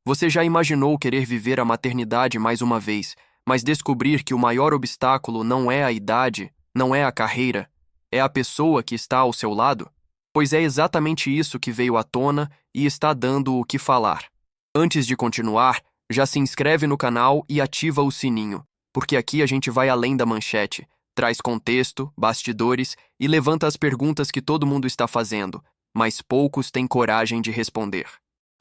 Você já imaginou querer viver a maternidade mais uma vez, mas descobrir que o maior obstáculo não é a idade, não é a carreira, é a pessoa que está ao seu lado? Pois é exatamente isso que veio à tona e está dando o que falar. Antes de continuar, já se inscreve no canal e ativa o sininho, porque aqui a gente vai além da manchete, traz contexto, bastidores e levanta as perguntas que todo mundo está fazendo, mas poucos têm coragem de responder.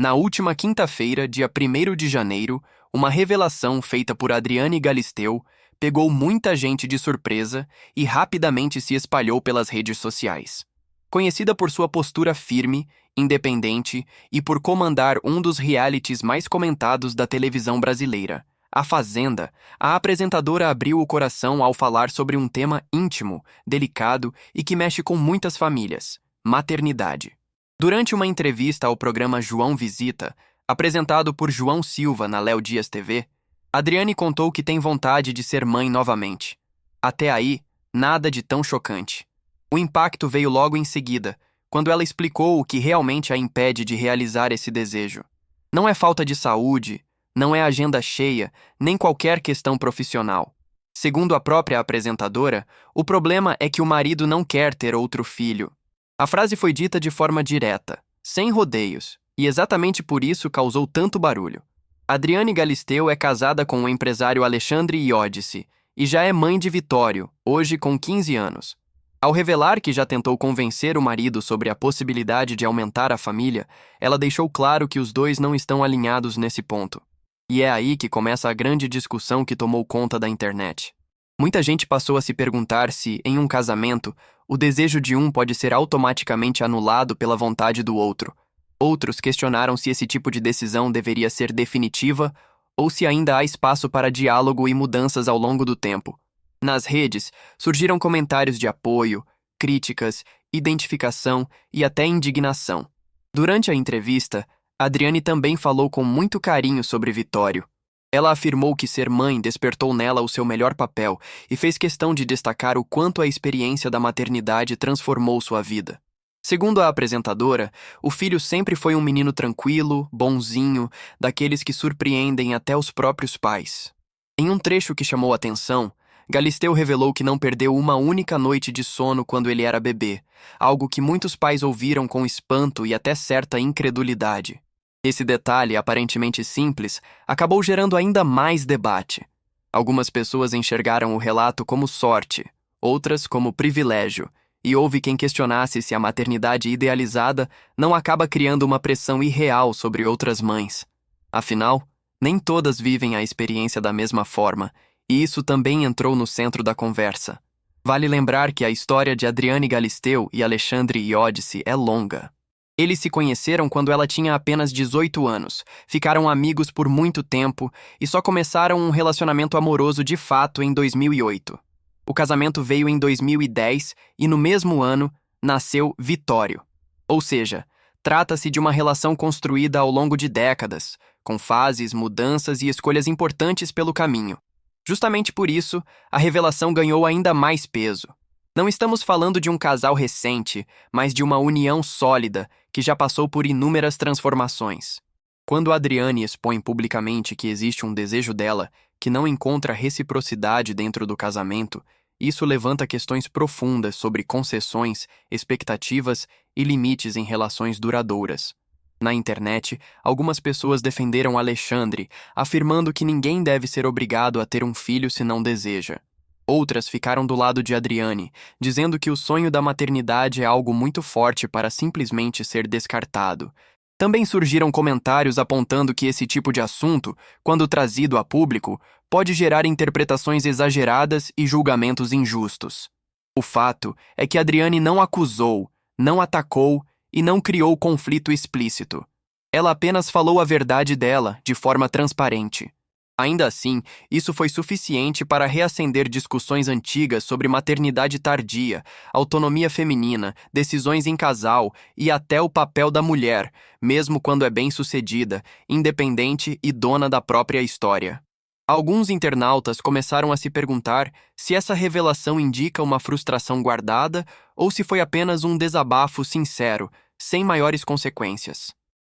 Na última quinta-feira, dia 1º de janeiro, uma revelação feita por Adriane Galisteu pegou muita gente de surpresa e rapidamente se espalhou pelas redes sociais. Conhecida por sua postura firme, independente e por comandar um dos realities mais comentados da televisão brasileira, A Fazenda, a apresentadora abriu o coração ao falar sobre um tema íntimo, delicado e que mexe com muitas famílias: maternidade. Durante uma entrevista ao programa João Visita, apresentado por João Silva na Léo Dias TV, Adriane contou que tem vontade de ser mãe novamente. Até aí, nada de tão chocante. O impacto veio logo em seguida, quando ela explicou o que realmente a impede de realizar esse desejo. Não é falta de saúde, não é agenda cheia, nem qualquer questão profissional. Segundo a própria apresentadora, o problema é que o marido não quer ter outro filho. A frase foi dita de forma direta, sem rodeios, e exatamente por isso causou tanto barulho. Adriane Galisteu é casada com o empresário Alexandre Iodice e já é mãe de Vitório, hoje com 15 anos. Ao revelar que já tentou convencer o marido sobre a possibilidade de aumentar a família, ela deixou claro que os dois não estão alinhados nesse ponto. E é aí que começa a grande discussão que tomou conta da internet. Muita gente passou a se perguntar se, em um casamento, o desejo de um pode ser automaticamente anulado pela vontade do outro. Outros questionaram se esse tipo de decisão deveria ser definitiva ou se ainda há espaço para diálogo e mudanças ao longo do tempo. Nas redes, surgiram comentários de apoio, críticas, identificação e até indignação. Durante a entrevista, Adriane também falou com muito carinho sobre Vitório. Ela afirmou que ser mãe despertou nela o seu melhor papel e fez questão de destacar o quanto a experiência da maternidade transformou sua vida. Segundo a apresentadora, o filho sempre foi um menino tranquilo, bonzinho, daqueles que surpreendem até os próprios pais. Em um trecho que chamou atenção, Galisteu revelou que não perdeu uma única noite de sono quando ele era bebê, algo que muitos pais ouviram com espanto e até certa incredulidade. Esse detalhe, aparentemente simples, acabou gerando ainda mais debate. Algumas pessoas enxergaram o relato como sorte, outras como privilégio, e houve quem questionasse se a maternidade idealizada não acaba criando uma pressão irreal sobre outras mães. Afinal, nem todas vivem a experiência da mesma forma, e isso também entrou no centro da conversa. Vale lembrar que a história de Adriane Galisteu e Alexandre Iodice é longa. Eles se conheceram quando ela tinha apenas 18 anos, ficaram amigos por muito tempo e só começaram um relacionamento amoroso de fato em 2008. O casamento veio em 2010 e no mesmo ano nasceu Vitório. Ou seja, trata-se de uma relação construída ao longo de décadas, com fases, mudanças e escolhas importantes pelo caminho. Justamente por isso, a revelação ganhou ainda mais peso. Não estamos falando de um casal recente, mas de uma união sólida que já passou por inúmeras transformações. Quando Adriane expõe publicamente que existe um desejo dela que não encontra reciprocidade dentro do casamento, isso levanta questões profundas sobre concessões, expectativas e limites em relações duradouras. Na internet, algumas pessoas defenderam Alexandre, afirmando que ninguém deve ser obrigado a ter um filho se não deseja. Outras ficaram do lado de Adriane, dizendo que o sonho da maternidade é algo muito forte para simplesmente ser descartado. Também surgiram comentários apontando que esse tipo de assunto, quando trazido a público, pode gerar interpretações exageradas e julgamentos injustos. O fato é que Adriane não acusou, não atacou e não criou conflito explícito. Ela apenas falou a verdade dela, de forma transparente. Ainda assim, isso foi suficiente para reacender discussões antigas sobre maternidade tardia, autonomia feminina, decisões em casal e até o papel da mulher, mesmo quando é bem-sucedida, independente e dona da própria história. Alguns internautas começaram a se perguntar se essa revelação indica uma frustração guardada ou se foi apenas um desabafo sincero, sem maiores consequências.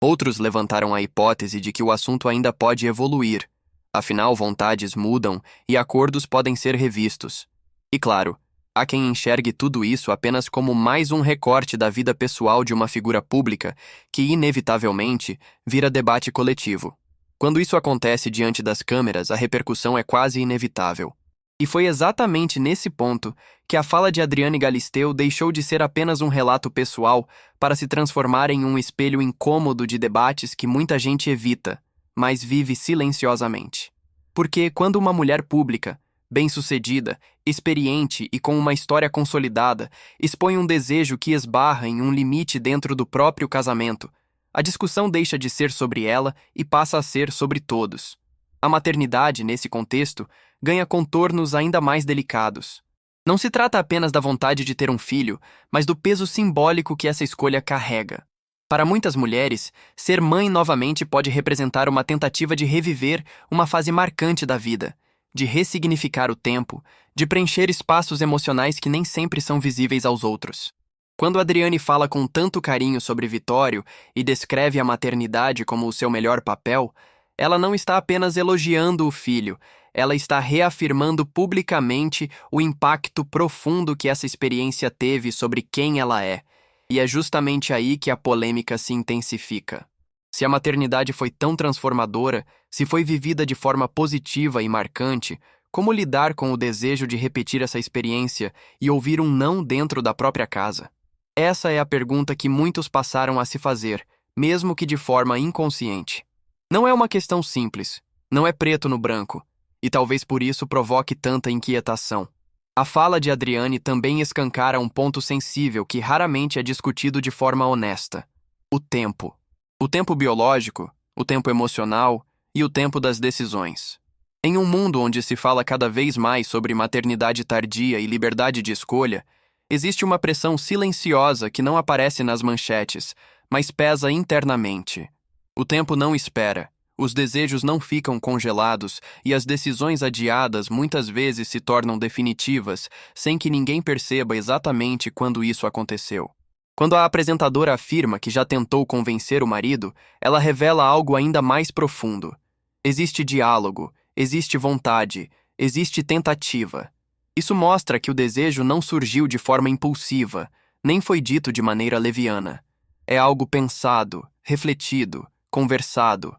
Outros levantaram a hipótese de que o assunto ainda pode evoluir, afinal, vontades mudam e acordos podem ser revistos. E claro, há quem enxergue tudo isso apenas como mais um recorte da vida pessoal de uma figura pública que, inevitavelmente, vira debate coletivo. Quando isso acontece diante das câmeras, a repercussão é quase inevitável. E foi exatamente nesse ponto que a fala de Adriane Galisteu deixou de ser apenas um relato pessoal para se transformar em um espelho incômodo de debates que muita gente evita, mas vive silenciosamente. Porque quando uma mulher pública, bem-sucedida, experiente e com uma história consolidada, expõe um desejo que esbarra em um limite dentro do próprio casamento, a discussão deixa de ser sobre ela e passa a ser sobre todos. A maternidade, nesse contexto, ganha contornos ainda mais delicados. Não se trata apenas da vontade de ter um filho, mas do peso simbólico que essa escolha carrega. Para muitas mulheres, ser mãe novamente pode representar uma tentativa de reviver uma fase marcante da vida, de ressignificar o tempo, de preencher espaços emocionais que nem sempre são visíveis aos outros. Quando Adriane fala com tanto carinho sobre Vitório e descreve a maternidade como o seu melhor papel, ela não está apenas elogiando o filho, ela está reafirmando publicamente o impacto profundo que essa experiência teve sobre quem ela é. E é justamente aí que a polêmica se intensifica. Se a maternidade foi tão transformadora, se foi vivida de forma positiva e marcante, como lidar com o desejo de repetir essa experiência e ouvir um não dentro da própria casa? Essa é a pergunta que muitos passaram a se fazer, mesmo que de forma inconsciente. Não é uma questão simples, não é preto no branco, e talvez por isso provoque tanta inquietação. A fala de Adriane também escancara um ponto sensível que raramente é discutido de forma honesta: o tempo. O tempo biológico, o tempo emocional e o tempo das decisões. Em um mundo onde se fala cada vez mais sobre maternidade tardia e liberdade de escolha, existe uma pressão silenciosa que não aparece nas manchetes, mas pesa internamente. O tempo não espera, os desejos não ficam congelados e as decisões adiadas muitas vezes se tornam definitivas, sem que ninguém perceba exatamente quando isso aconteceu. Quando a apresentadora afirma que já tentou convencer o marido, ela revela algo ainda mais profundo. Existe diálogo, existe vontade, existe tentativa. Isso mostra que o desejo não surgiu de forma impulsiva, nem foi dito de maneira leviana. É algo pensado, refletido, conversado.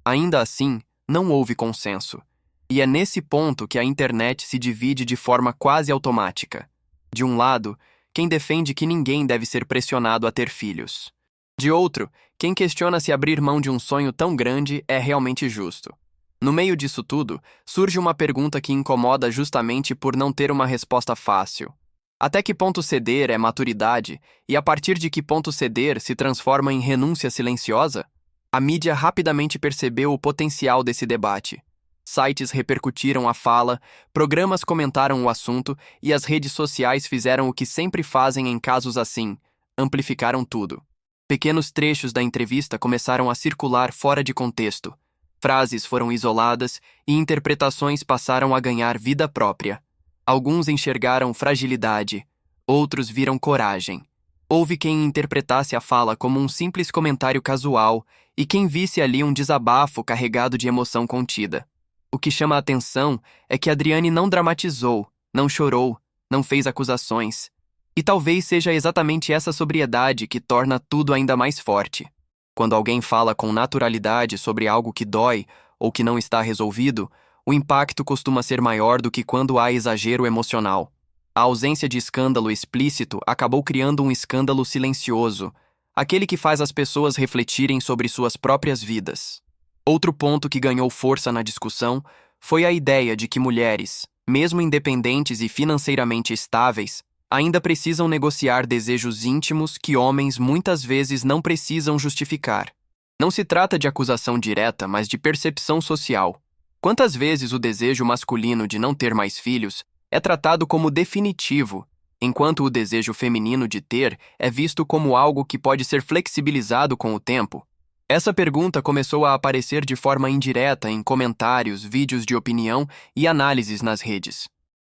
Ainda assim, não houve consenso. E é nesse ponto que a internet se divide de forma quase automática. De um lado, quem defende que ninguém deve ser pressionado a ter filhos. De outro, quem questiona se abrir mão de um sonho tão grande é realmente justo. No meio disso tudo, surge uma pergunta que incomoda justamente por não ter uma resposta fácil. Até que ponto ceder é maturidade, e a partir de que ponto ceder se transforma em renúncia silenciosa? A mídia rapidamente percebeu o potencial desse debate. Sites repercutiram a fala, programas comentaram o assunto e as redes sociais fizeram o que sempre fazem em casos assim: amplificaram tudo. Pequenos trechos da entrevista começaram a circular fora de contexto. Frases foram isoladas e interpretações passaram a ganhar vida própria. Alguns enxergaram fragilidade, outros viram coragem. Houve quem interpretasse a fala como um simples comentário casual e quem visse ali um desabafo carregado de emoção contida. O que chama a atenção é que Adriane não dramatizou, não chorou, não fez acusações. E talvez seja exatamente essa sobriedade que torna tudo ainda mais forte. Quando alguém fala com naturalidade sobre algo que dói ou que não está resolvido, o impacto costuma ser maior do que quando há exagero emocional. A ausência de escândalo explícito acabou criando um escândalo silencioso, aquele que faz as pessoas refletirem sobre suas próprias vidas. Outro ponto que ganhou força na discussão foi a ideia de que mulheres, mesmo independentes e financeiramente estáveis, ainda precisam negociar desejos íntimos que homens muitas vezes não precisam justificar. Não se trata de acusação direta, mas de percepção social. Quantas vezes o desejo masculino de não ter mais filhos é tratado como definitivo, enquanto o desejo feminino de ter é visto como algo que pode ser flexibilizado com o tempo? Essa pergunta começou a aparecer de forma indireta em comentários, vídeos de opinião e análises nas redes.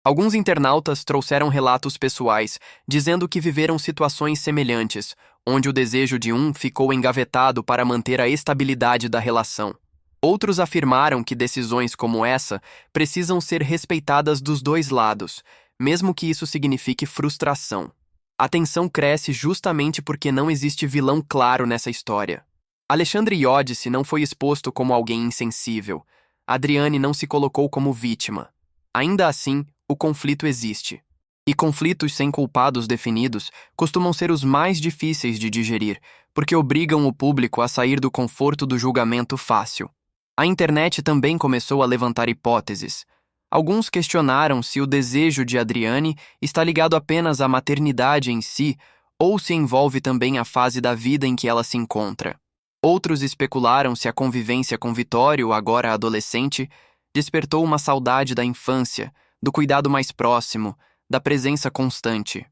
Alguns internautas trouxeram relatos pessoais, dizendo que viveram situações semelhantes, onde o desejo de um ficou engavetado para manter a estabilidade da relação. Outros afirmaram que decisões como essa precisam ser respeitadas dos dois lados, mesmo que isso signifique frustração. A tensão cresce justamente porque não existe vilão claro nessa história. Alexandre Iodice não foi exposto como alguém insensível. Adriane não se colocou como vítima. Ainda assim, o conflito existe. E conflitos sem culpados definidos costumam ser os mais difíceis de digerir, porque obrigam o público a sair do conforto do julgamento fácil. A internet também começou a levantar hipóteses. Alguns questionaram se o desejo de Adriane está ligado apenas à maternidade em si, ou se envolve também a fase da vida em que ela se encontra. Outros especularam se a convivência com Vitório, agora adolescente, despertou uma saudade da infância, do cuidado mais próximo, da presença constante.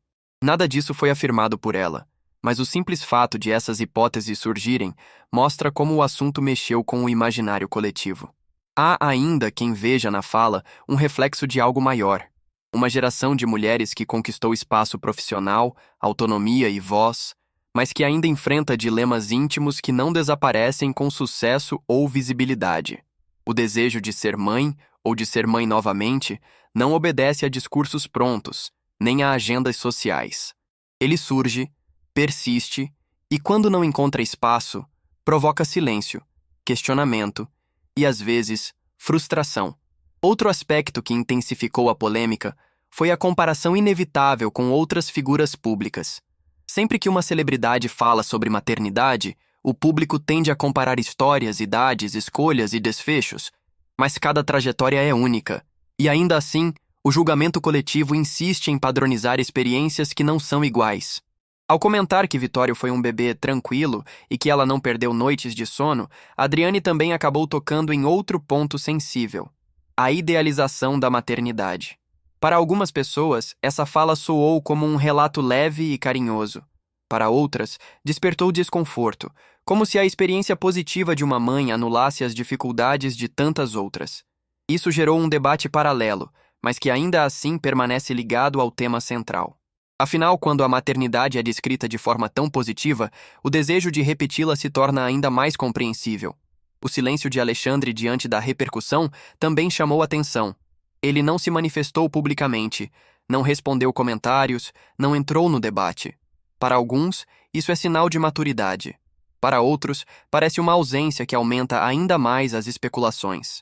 Nada disso foi afirmado por ela, mas o simples fato de essas hipóteses surgirem mostra como o assunto mexeu com o imaginário coletivo. Há ainda quem veja na fala um reflexo de algo maior. Uma geração de mulheres que conquistou espaço profissional, autonomia e voz, mas que ainda enfrenta dilemas íntimos que não desaparecem com sucesso ou visibilidade. O desejo de ser mãe, ou de ser mãe novamente, não obedece a discursos prontos, nem a agendas sociais. Ele surge, persiste e, quando não encontra espaço, provoca silêncio, questionamento e, às vezes, frustração. Outro aspecto que intensificou a polêmica foi a comparação inevitável com outras figuras públicas. Sempre que uma celebridade fala sobre maternidade, o público tende a comparar histórias, idades, escolhas e desfechos, mas cada trajetória é única, e ainda assim, o julgamento coletivo insiste em padronizar experiências que não são iguais. Ao comentar que Vitório foi um bebê tranquilo e que ela não perdeu noites de sono, Adriane também acabou tocando em outro ponto sensível: a idealização da maternidade. Para algumas pessoas, essa fala soou como um relato leve e carinhoso. Para outras, despertou desconforto, como se a experiência positiva de uma mãe anulasse as dificuldades de tantas outras. Isso gerou um debate paralelo, mas que ainda assim permanece ligado ao tema central. Afinal, quando a maternidade é descrita de forma tão positiva, o desejo de repeti-la se torna ainda mais compreensível. O silêncio de Alexandre diante da repercussão também chamou atenção. Ele não se manifestou publicamente, não respondeu comentários, não entrou no debate. Para alguns, isso é sinal de maturidade. Para outros, parece uma ausência que aumenta ainda mais as especulações.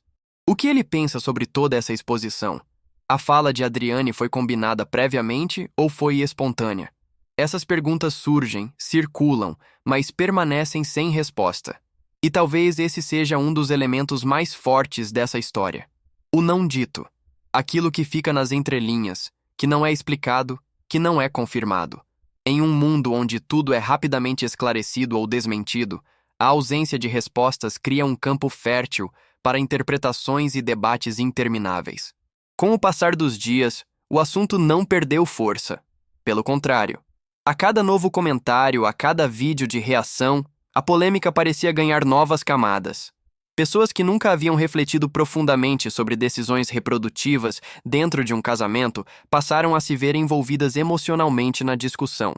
O que ele pensa sobre toda essa exposição? A fala de Adriane foi combinada previamente ou foi espontânea? Essas perguntas surgem, circulam, mas permanecem sem resposta. E talvez esse seja um dos elementos mais fortes dessa história. O não dito. Aquilo que fica nas entrelinhas, que não é explicado, que não é confirmado. Em um mundo onde tudo é rapidamente esclarecido ou desmentido, a ausência de respostas cria um campo fértil para interpretações e debates intermináveis. Com o passar dos dias, o assunto não perdeu força. Pelo contrário, a cada novo comentário, a cada vídeo de reação, a polêmica parecia ganhar novas camadas. Pessoas que nunca haviam refletido profundamente sobre decisões reprodutivas dentro de um casamento passaram a se ver envolvidas emocionalmente na discussão.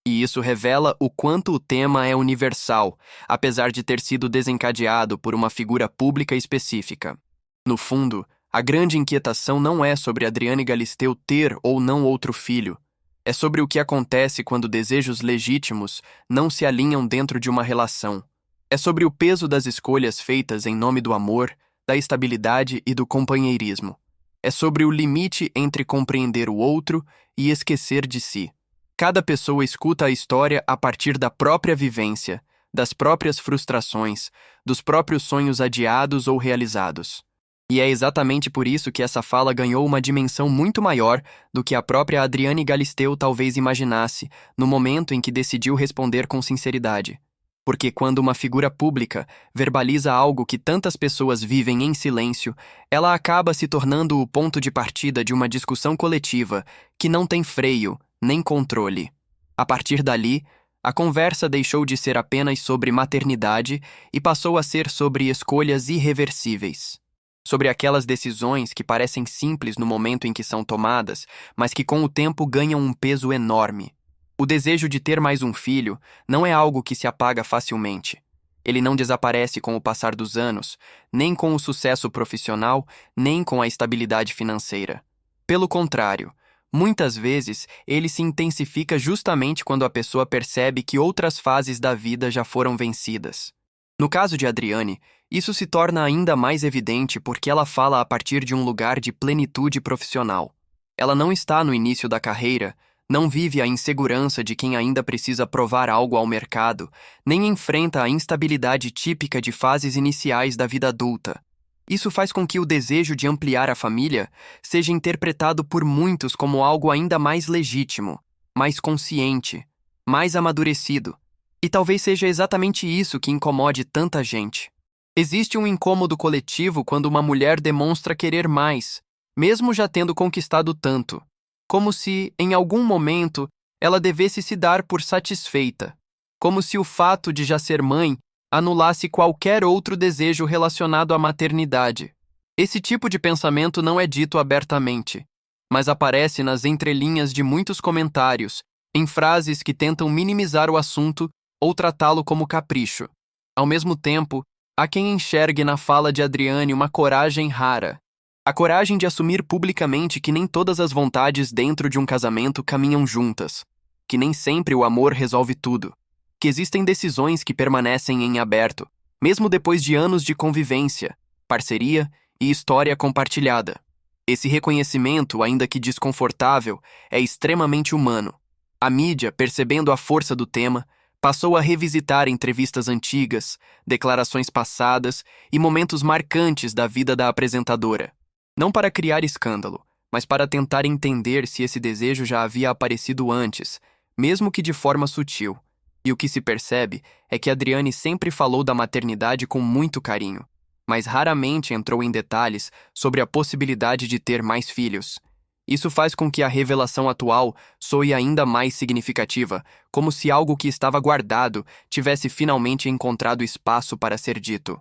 E isso revela o quanto o tema é universal, apesar de ter sido desencadeado por uma figura pública específica. No fundo, a grande inquietação não é sobre Adriane Galisteu ter ou não outro filho. É sobre o que acontece quando desejos legítimos não se alinham dentro de uma relação. É sobre o peso das escolhas feitas em nome do amor, da estabilidade e do companheirismo. É sobre o limite entre compreender o outro e esquecer de si. Cada pessoa escuta a história a partir da própria vivência, das próprias frustrações, dos próprios sonhos adiados ou realizados. E é exatamente por isso que essa fala ganhou uma dimensão muito maior do que a própria Adriane Galisteu talvez imaginasse no momento em que decidiu responder com sinceridade. Porque quando uma figura pública verbaliza algo que tantas pessoas vivem em silêncio, ela acaba se tornando o ponto de partida de uma discussão coletiva que não tem freio nem controle. A partir dali, a conversa deixou de ser apenas sobre maternidade e passou a ser sobre escolhas irreversíveis. sobre aquelas decisões que parecem simples no momento em que são tomadas, mas que com o tempo ganham um peso enorme. O desejo de ter mais um filho não é algo que se apaga facilmente. Ele não desaparece com o passar dos anos, nem com o sucesso profissional, nem com a estabilidade financeira. Pelo contrário, muitas vezes ele se intensifica justamente quando a pessoa percebe que outras fases da vida já foram vencidas. No caso de Adriane, isso se torna ainda mais evidente porque ela fala a partir de um lugar de plenitude profissional. Ela não está no início da carreira, não vive a insegurança de quem ainda precisa provar algo ao mercado, nem enfrenta a instabilidade típica de fases iniciais da vida adulta. Isso faz com que o desejo de ampliar a família seja interpretado por muitos como algo ainda mais legítimo, mais consciente, mais amadurecido. E talvez seja exatamente isso que incomode tanta gente. Existe um incômodo coletivo quando uma mulher demonstra querer mais, mesmo já tendo conquistado tanto, como se, em algum momento, ela devesse se dar por satisfeita, como se o fato de já ser mãe anulasse qualquer outro desejo relacionado à maternidade. Esse tipo de pensamento não é dito abertamente, mas aparece nas entrelinhas de muitos comentários, em frases que tentam minimizar o assunto ou tratá-lo como capricho. Ao mesmo tempo, há quem enxergue na fala de Adriane uma coragem rara. A coragem de assumir publicamente que nem todas as vontades dentro de um casamento caminham juntas, que nem sempre o amor resolve tudo, que existem decisões que permanecem em aberto, mesmo depois de anos de convivência, parceria e história compartilhada. Esse reconhecimento, ainda que desconfortável, é extremamente humano. A mídia, percebendo a força do tema, passou a revisitar entrevistas antigas, declarações passadas e momentos marcantes da vida da apresentadora. Não para criar escândalo, mas para tentar entender se esse desejo já havia aparecido antes, mesmo que de forma sutil. E o que se percebe é que Adriane sempre falou da maternidade com muito carinho, mas raramente entrou em detalhes sobre a possibilidade de ter mais filhos. Isso faz com que a revelação atual soe ainda mais significativa, como se algo que estava guardado tivesse finalmente encontrado espaço para ser dito.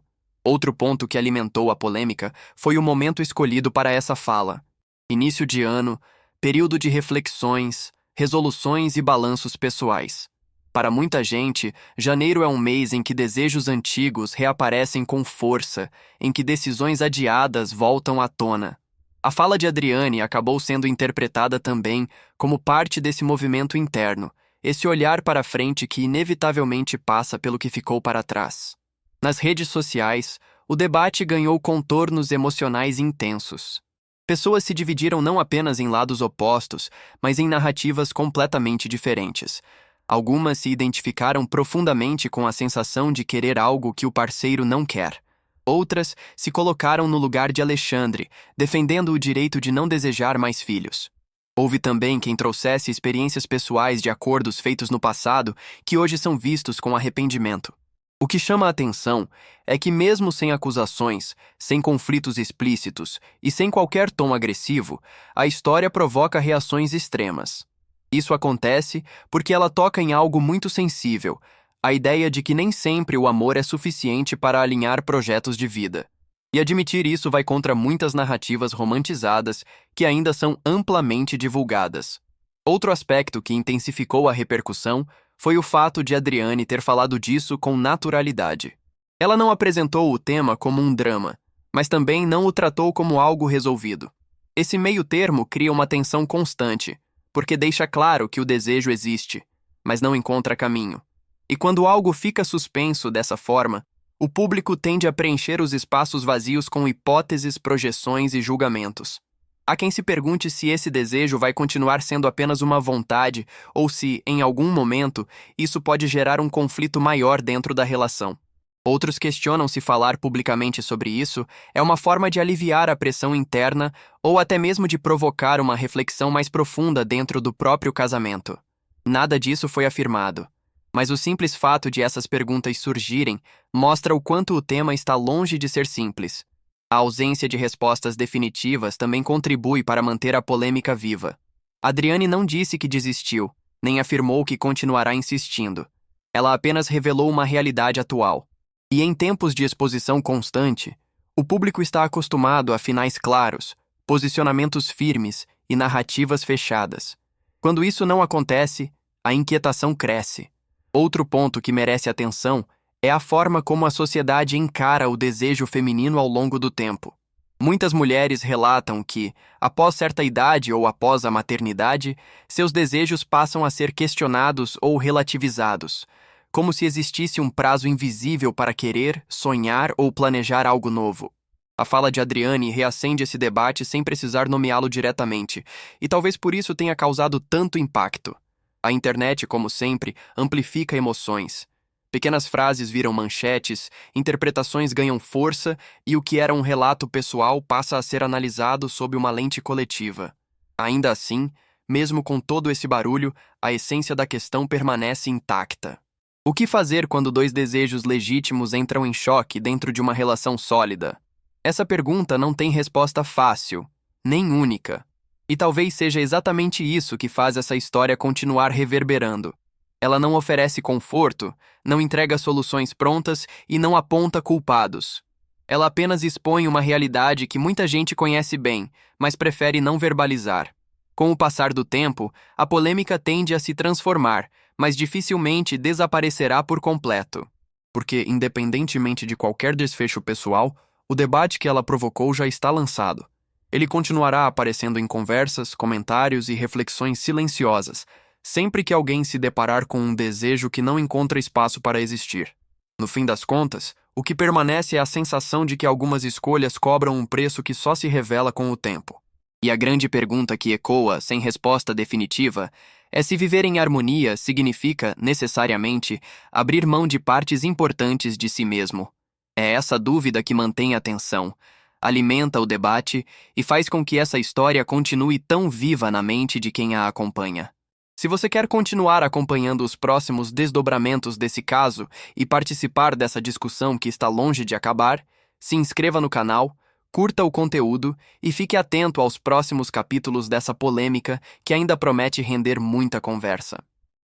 Outro ponto que alimentou a polêmica foi o momento escolhido para essa fala. Início de ano, período de reflexões, resoluções e balanços pessoais. Para muita gente, janeiro é um mês em que desejos antigos reaparecem com força, em que decisões adiadas voltam à tona. A fala de Adriane acabou sendo interpretada também como parte desse movimento interno, esse olhar para frente que inevitavelmente passa pelo que ficou para trás. Nas redes sociais, o debate ganhou contornos emocionais intensos. Pessoas se dividiram não apenas em lados opostos, mas em narrativas completamente diferentes. Algumas se identificaram profundamente com a sensação de querer algo que o parceiro não quer. Outras se colocaram no lugar de Alexandre, defendendo o direito de não desejar mais filhos. Houve também quem trouxesse experiências pessoais de acordos feitos no passado que hoje são vistos com arrependimento. O que chama a atenção é que, mesmo sem acusações, sem conflitos explícitos e sem qualquer tom agressivo, a história provoca reações extremas. Isso acontece porque ela toca em algo muito sensível, a ideia de que nem sempre o amor é suficiente para alinhar projetos de vida. E admitir isso vai contra muitas narrativas romantizadas que ainda são amplamente divulgadas. Outro aspecto que intensificou a repercussão foi o fato de Adriane ter falado disso com naturalidade. Ela não apresentou o tema como um drama, mas também não o tratou como algo resolvido. Esse meio termo cria uma tensão constante, porque deixa claro que o desejo existe, mas não encontra caminho. E quando algo fica suspenso dessa forma, o público tende a preencher os espaços vazios com hipóteses, projeções e julgamentos. Há quem se pergunte se esse desejo vai continuar sendo apenas uma vontade ou se, em algum momento, isso pode gerar um conflito maior dentro da relação. Outros questionam se falar publicamente sobre isso é uma forma de aliviar a pressão interna ou até mesmo de provocar uma reflexão mais profunda dentro do próprio casamento. Nada disso foi afirmado, mas o simples fato de essas perguntas surgirem mostra o quanto o tema está longe de ser simples. A ausência de respostas definitivas também contribui para manter a polêmica viva. Adriane não disse que desistiu, nem afirmou que continuará insistindo. Ela apenas revelou uma realidade atual. E em tempos de exposição constante, O público está acostumado a finais claros, posicionamentos firmes e narrativas fechadas. Quando isso não acontece, a inquietação cresce. Outro ponto que merece atenção é a forma como a sociedade encara o desejo feminino ao longo do tempo. Muitas mulheres relatam que, após certa idade ou após a maternidade, seus desejos passam a ser questionados ou relativizados, como se existisse um prazo invisível para querer, sonhar ou planejar algo novo. A fala de Adriane reacende esse debate sem precisar nomeá-lo diretamente, e talvez por isso tenha causado tanto impacto. A internet, como sempre, amplifica emoções. Pequenas frases viram manchetes, interpretações ganham força e o que era um relato pessoal passa a ser analisado sob uma lente coletiva. Ainda assim, mesmo com todo esse barulho, a essência da questão permanece intacta. O que fazer quando dois desejos legítimos entram em choque dentro de uma relação sólida? Essa pergunta não tem resposta fácil, nem única. E talvez seja exatamente isso que faz essa história continuar reverberando. Ela não oferece conforto, não entrega soluções prontas e não aponta culpados. Ela apenas expõe uma realidade que muita gente conhece bem, mas prefere não verbalizar. Com o passar do tempo, a polêmica tende a se transformar, mas dificilmente desaparecerá por completo. Porque, independentemente de qualquer desfecho pessoal, o debate que ela provocou já está lançado. Ele continuará aparecendo em conversas, comentários e reflexões silenciosas, sempre que alguém se deparar com um desejo que não encontra espaço para existir. No fim das contas, o que permanece é a sensação de que algumas escolhas cobram um preço que só se revela com o tempo. E a grande pergunta que ecoa, sem resposta definitiva, é se viver em harmonia significa, necessariamente, abrir mão de partes importantes de si mesmo. É essa dúvida que mantém a atenção, alimenta o debate e faz com que essa história continue tão viva na mente de quem a acompanha. Se você quer continuar acompanhando os próximos desdobramentos desse caso e participar dessa discussão que está longe de acabar, se inscreva no canal, curta o conteúdo e fique atento aos próximos capítulos dessa polêmica que ainda promete render muita conversa.